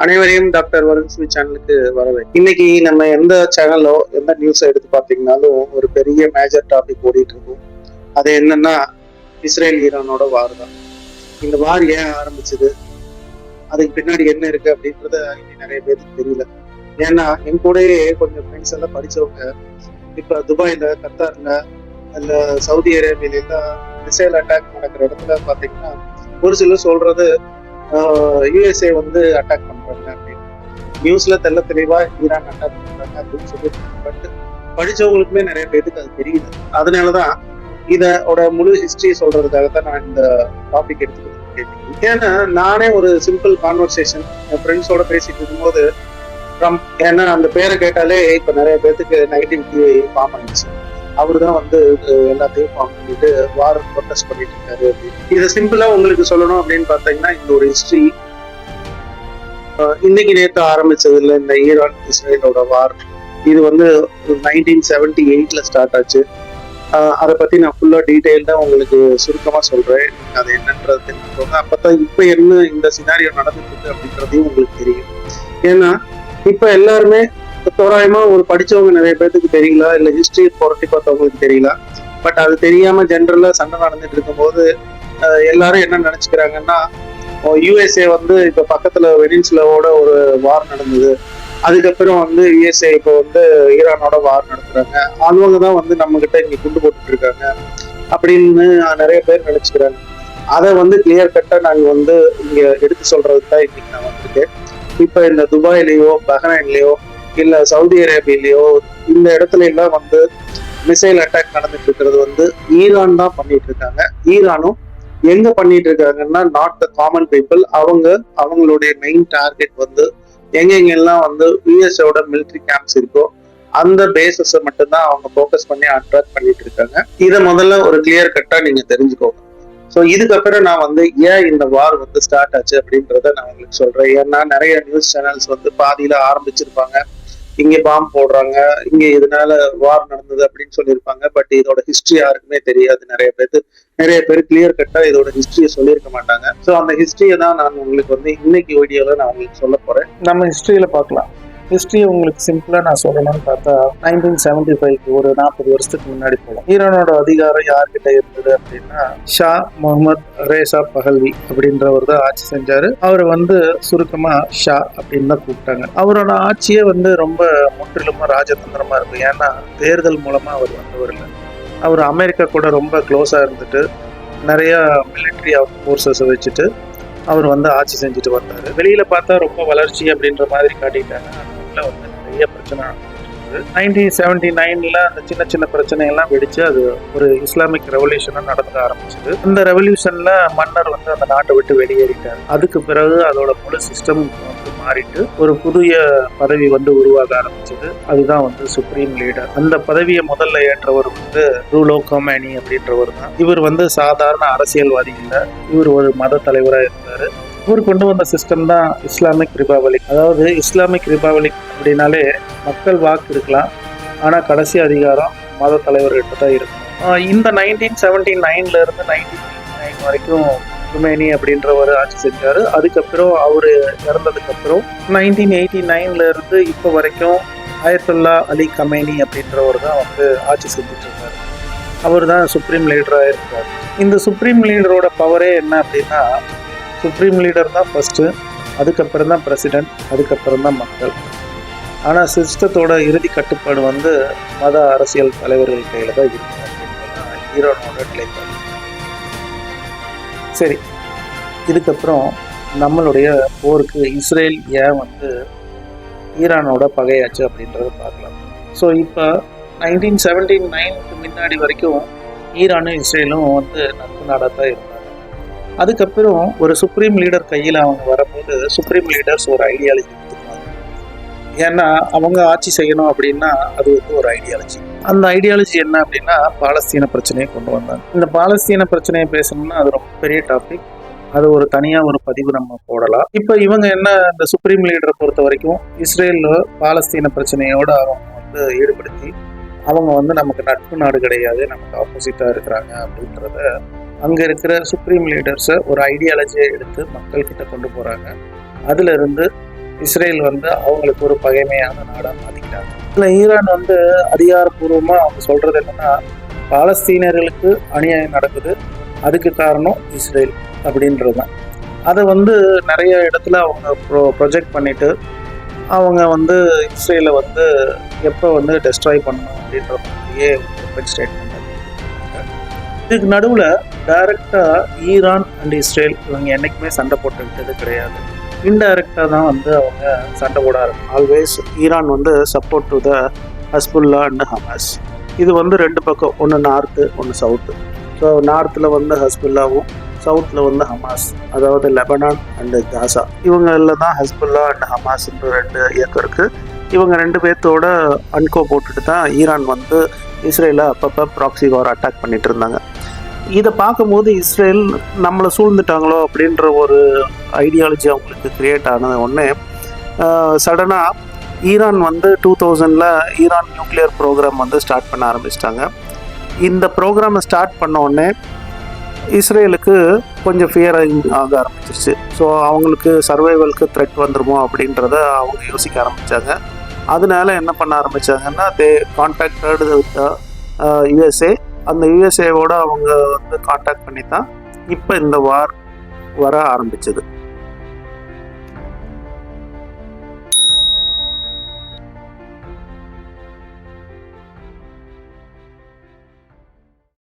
அனைவரையும் டாக்டர் வரலட்சுமி சேனலுக்கு வரவேன். இன்னைக்கு நம்ம எந்த சேனலோ எந்த நியூஸை எடுத்து பார்த்தீங்கன்னாலும் ஒரு பெரிய மேஜர் டாபிக் ஓடிட்டு இருக்கும். அது என்னன்னா இஸ்ரேல் ஈரானோட வார் தான். இந்த வார் ஏன் ஆரம்பிச்சது, அதுக்கு பின்னாடி என்ன இருக்கு அப்படின்றத இன்னைக்கு நிறைய பேருக்கு தெரியல. ஏன்னா என் கூடயே கொஞ்சம் ஃப்ரெண்ட்ஸ் எல்லாம் படிச்சவங்க இப்ப துபாயில, கத்தார்ல, இல்ல சவுதி அரேபியில எல்லாம் மிசைல் அட்டாக் நடக்கிற இடத்துல பாத்தீங்கன்னா ஒரு சிலர் சொல்றது யுஎஸ்ஏ வந்து அட்டாக் பண்றாங்க அப்படின்னு நியூஸ்ல தெளிவா ஈரான் அட்டாக் பண்றாங்க அப்படின்னு சொல்லிட்டு, பட் படிச்சவங்களுக்குமே நிறைய பேருக்கு அது தெரியுது. அதனாலதான் இதோட முழு ஹிஸ்டரி சொல்றதுக்காகத்தான் நான் இந்த டாபிக் எடுத்துக்கிட்டு கேட்டேன். ஏன்னா நானே ஒரு சிம்பிள் கான்வர்சேஷன் என் ஃப்ரெண்ட்ஸோட பேசிட்டு இருக்கும்போது ஏன்னா அந்த பேரை கேட்டாலே இப்ப நிறைய பேருக்கு நெகட்டிவிட்டி ஃபார்ம் ஆயிடுச்சு. அவரு தான் வந்து எல்லாத்தையும் ஃபார்ம் பண்ணிட்டு வார் ப்ரொடெஸ்ட் பண்ணிட்டு இருக்காரு அப்படின்னு. இதை சிம்பிளா உங்களுக்கு சொல்லணும் அப்படின்னு பார்த்தீங்கன்னா, இந்த ஒரு ஹிஸ்டரி இன்னைக்கு நேற்று ஆரம்பிச்சது இல்லை. இந்த ஈரான் இஸ்ரேலோட வார் இது வந்து 1978 ஸ்டார்ட் ஆச்சு. அதை பத்தி நான் ஃபுல்லா டீட்டெயில்டா உங்களுக்கு சுருக்கமா சொல்றேன். அது என்னன்றது தெரிஞ்சுக்கோங்க. அப்பதான் இப்ப என்ன இந்த சினாரியோ நடந்துட்டு இருக்கு அப்படின்றதையும் உங்களுக்கு தெரியும். ஏன்னா இப்ப எல்லாருமே தோராயமா ஒரு படிச்சவங்க நிறைய பேருக்கு தெரியல, இல்ல ஹிஸ்டரி புரட்டி பார்த்தவங்களுக்கு தெரியல. பட் அது தெரியாம ஜென்ரலா சண்டை நடந்துட்டு இருக்கும்போது எல்லாரும் என்ன நினைச்சுக்கிறாங்கன்னா, யுஎஸ்ஏ வந்து இப்ப பக்கத்துல வெனின்சுலாவோட ஒரு வார் நடந்தது, அதுக்கப்புறம் வந்து யுஎஸ்ஏ இப்போ வந்து ஈரானோட வார் நடத்துறாங்க, அவங்க தான் வந்து நம்ம கிட்ட இங்க குண்டு போட்டுட்டு இருக்காங்க அப்படின்னு நிறைய பேர் நினைச்சுக்கிறாங்க. அதை வந்து கிளியர் கட்டா நாங்க வந்து இங்க எடுத்து சொல்றதுக்கு தான் இன்னைக்கு நான் வந்திருக்கேன். இப்ப இந்த துபாயிலேயோ, பஹ்ரைன்லயோ, இல்ல சவுதி அரேபியிலயோ இந்த இடத்துல எல்லாம் வந்து மிசைல் அட்டாக் நடந்துட்டு இருக்கிறது வந்து ஈரான் தான் பண்ணிட்டு இருக்காங்க. ஈரானும் எங்க பண்ணிட்டு இருக்காங்கன்னா, நாட் த காமன் பீப்புள். அவங்களுடைய மெயின் டார்கெட் வந்து எங்கெங்கெல்லாம் வந்து யூஎஸ்ஓட மிலிட்ரி கேம்ப்ஸ் இருக்கோ அந்த பேசஸை மட்டும்தான் அவங்க ஃபோக்கஸ் பண்ணி அட்ராக்ட் பண்ணிட்டு இருக்காங்க. இதை முதல்ல ஒரு கிளியர் கட்டா நீங்க தெரிஞ்சுக்கோங்க. ஸோ இதுக்கப்புறம் நான் வந்து ஏன் இந்த வார் வந்து ஸ்டார்ட் ஆச்சு அப்படின்றத நான் உங்களுக்கு சொல்றேன். ஏன்னா நிறைய நியூஸ் சேனல்ஸ் வந்து பாதியில ஆரம்பிச்சிருப்பாங்க, இங்க பாம்பு போடுறாங்க, இங்க இதனால வார் நடந்தது அப்படின்னு சொல்லியிருப்பாங்க. பட் இதோட ஹிஸ்டரி யாருக்குமே தெரியாது. நிறைய பேர் கிளியர் கட்டா இதோட ஹிஸ்டரியை சொல்லியிருக்க மாட்டாங்க. ஸோ அந்த ஹிஸ்டரியை தான் நான் உங்களுக்கு வந்து இன்னைக்கு வீடியோல நான் உங்களுக்கு சொல்ல போறேன். நம்ம ஹிஸ்டரியில பார்க்கலாம். ஹிஸ்டரி உங்களுக்கு சிம்பிளா நான் சொல்லணும்னு பார்த்தா 1975 ஒரு 40 வருஷத்துக்கு முன்னாடி போகலாம். ஈரானோட அதிகாரம் யார்கிட்ட இருந்தது அப்படின்னா, ஷா முகமது ரேசா பஹல்வி அப்படின்றவர் தான் ஆட்சி செஞ்சாரு. அவர் வந்து சுருக்கமா ஷா அப்படின்னு தான் கூப்பிட்டாங்க. அவரோட ஆட்சியே வந்து ரொம்ப முற்றிலுமா ராஜதந்திரமா இருக்கும். ஏன்னா தேர்தல் மூலமா அவர் வந்தவர் இல்லை. அவர் அமெரிக்கா கூட ரொம்ப க்ளோஸா இருந்துட்டு நிறைய மிலிட்ரி ஃபோர்ஸஸை வச்சுட்டு அவர் வந்து ஆட்சி செஞ்சுட்டு வந்தாரு. வெளியில பார்த்தா ரொம்ப வளர்ச்சி அப்படின்ற மாதிரி காட்டிட்டாங்க. வந்து நிறைய பிரச்சனை 1979 அந்த சின்ன சின்ன பிரச்சனை எல்லாம் வெடிச்சு அது ஒரு இஸ்லாமிக் ரெவல்யூஷனா நடக்க ஆரம்பிச்சது. அந்த ரெவல்யூஷன்ல மன்னர் வந்து அந்த நாட்டை விட்டு வெளியேறிட்டார். அதுக்கு பிறகு அதோட முழு சிஸ்டம் வந்து மாறிட்டு ஒரு புதிய பதவி வந்து உருவாக ஆரம்பிச்சது. அதுதான் வந்து சுப்ரீம் லீடர். அந்த பதவியை முதல்ல ஏற்றவர் வந்து ரூலோ கொமேனி அப்படின்றவர் தான். இவர் வந்து சாதாரண அரசியல்வாதி இல்லை, இவர் ஒரு மத தலைவராக இருந்தாரு. இவர் கொண்டு வந்த சிஸ்டம் தான் இஸ்லாமிக் ரிபப்ளிக். அதாவது இஸ்லாமிக் ரிபப்ளிக் அப்படின்னாலே மக்கள் வாக்கு இருக்கலாம், ஆனால் கடைசி அதிகாரம் மத தலைவர்கிட்ட தான் இருக்கும். இந்த 1979 இருந்து 1989 வரைக்கும் குமேனி அப்படின்றவர் ஆட்சி செஞ்சாரு. அதுக்கப்புறம் அவர் இறந்ததுக்கு அப்புறம் 1989 இருந்து இப்போ வரைக்கும் அயத்துல்லா அலி கமேனி அப்படின்றவர் தான் வந்து ஆட்சி செஞ்சுட்டு இருக்காரு. அவர் தான் சுப்ரீம் லீடராக இருக்கார். இந்த சுப்ரீம் லீடரோட பவரே என்ன அப்படின்னா, சுப்ரீம் லீடர் தான் ஃபர்ஸ்ட்டு, அதுக்கப்புறம் தான் பிரசிடென்ட், அதுக்கப்புறம் தான் மக்கள். ஆனால் சிஸ்டத்தோட இறுதி கட்டுப்பாடு வந்து மத அரசியல் தலைவர்கள் கையில் தான் இருக்கும் அப்படின்றதான் ஈரானோட நிலைப்பாடு. சரி, இதுக்கப்புறம் நம்மளுடைய போருக்கு இஸ்ரேல் ஏன் வந்து ஈரானோட பகையாச்சு அப்படின்றத பார்க்கலாம். ஸோ இப்போ 1979 முன்னாடி வரைக்கும் ஈரானும் இஸ்ரேலும் வந்து நட்பு நாடாக தான் இருந்தாங்க. அதுக்கப்புறம் ஒரு சுப்ரீம் லீடர் கையில் அவங்க வரும்போது சுப்ரீம் லீடர்ஸ் ஒரு ஐடியாலஜி எடுத்துக்குவாங்க. ஏன்னா அவங்க ஆட்சி செய்யணும் அப்படின்னா அது வந்து ஒரு ஐடியாலஜி. அந்த ஐடியாலஜி என்ன அப்படின்னா, பாலஸ்தீன பிரச்சனையை கொண்டு வந்தாங்க. இந்த பாலஸ்தீன பிரச்சனையை பேசணும்னா அது ரொம்ப பெரிய டாபிக். அது ஒரு தனியாக ஒரு பதிவு நம்ம போடலாம். இப்போ இவங்க என்ன, இந்த சுப்ரீம் லீடரை பொறுத்த வரைக்கும் இஸ்ரேல் பாலஸ்தீன பிரச்சனையோட அவங்க வந்து ஈடுபடுத்தி அவங்க வந்து நமக்கு நட்பு நாடு கிடையாது, நமக்கு ஆப்போசிட்டாக இருக்கிறாங்க அப்படின்றத அங்கே இருக்கிற சுப்ரீம் லீடர்ஸை ஒரு ஐடியாலஜியை எடுத்து மக்கள்கிட்ட கொண்டு போகிறாங்க. அதிலிருந்து இஸ்ரேல் வந்து அவங்களுக்கு ஒரு பகைமையான நாடாக மாற்றிக்கிட்டாங்க. இதில் ஈரான் வந்து அதிகாரப்பூர்வமாக அவங்க சொல்கிறது என்னென்னா, பாலஸ்தீனர்களுக்கு அநியாயம் நடக்குது, அதுக்கு காரணம் இஸ்ரேல் அப்படின்றது தான். அதை வந்து நிறைய இடத்துல அவங்க ப்ரொஜெக்ட் பண்ணிவிட்டு அவங்க வந்து இஸ்ரேலை வந்து எப்போ வந்து டெஸ்ட்ராய் பண்ணணும் அப்படின்ற மாதிரியே ஓப்பன் ஸ்டேட்மெண்ட். இதுக்கு நடுவில் டைரக்டாக ஈரான் அண்ட் இஸ்ரேல் இவங்க என்றைக்குமே சண்டை போட்டுக்கிட்டது கிடையாது. இன்டைரக்டாக தான் வந்து அவங்க சண்டை போட ஆல்வேஸ் ஈரான் வந்து support to the Hezbollah and Hamas. இது வந்து ரெண்டு பக்கம், ஒன்று நார்த்து ஒன்று சவுத்து. ஸோ நார்த்தில் வந்து ஹஸ்புல்லாவும் சவுத்தில் வந்து ஹமாஸ், அதாவது லெபனான் அண்டு காசா. இவங்களில் தான் ஹஸ்புல்லா அண்ட் ஹமாஸ்ன்ற ரெண்டு இயக்கம் இருக்குது. இவங்க ரெண்டு பேர்த்தோட அன்கோ போட்டுட்டு தான் ஈரான் வந்து இஸ்ரேலை அப்பப்போ ப்ராக்ஸி வார் அட்டாக் பண்ணிட்டு இருந்தாங்க. இதை பார்க்கும்போது இஸ்ரேல் நம்மளை சூழ்ந்துட்டாங்களோ அப்படின்ற ஒரு ஐடியாலஜி அவங்களுக்கு கிரியேட் ஆனது ஒன்று. சடனாக ஈரான் வந்து 2000 ஈரான் நியூக்ளியர் ப்ரோக்ராம் வந்து ஸ்டார்ட் பண்ண ஆரம்பிச்சிட்டாங்க. இந்த ப்ரோக்ராமை ஸ்டார்ட் பண்ண உடனே இஸ்ரேலுக்கு கொஞ்சம் ஃபியர் ஆக ஆரம்பிச்சிருச்சு. ஸோ அவங்களுக்கு சர்வைவலுக்கு த்ரெட் வந்துருமோ அப்படின்றத அவங்க யோசிக்க ஆரம்பித்தாங்க. அதனால என்ன பண்ண ஆரம்பித்தாங்கன்னா, தே கான்டாக்டட் யுஎஸ்ஏ. அந்த யுஎஸ்ஏவோட அவங்க வந்து கான்டாக்ட் பண்ணி தான் இப்போ இந்த வார் வர ஆரம்பிச்சது.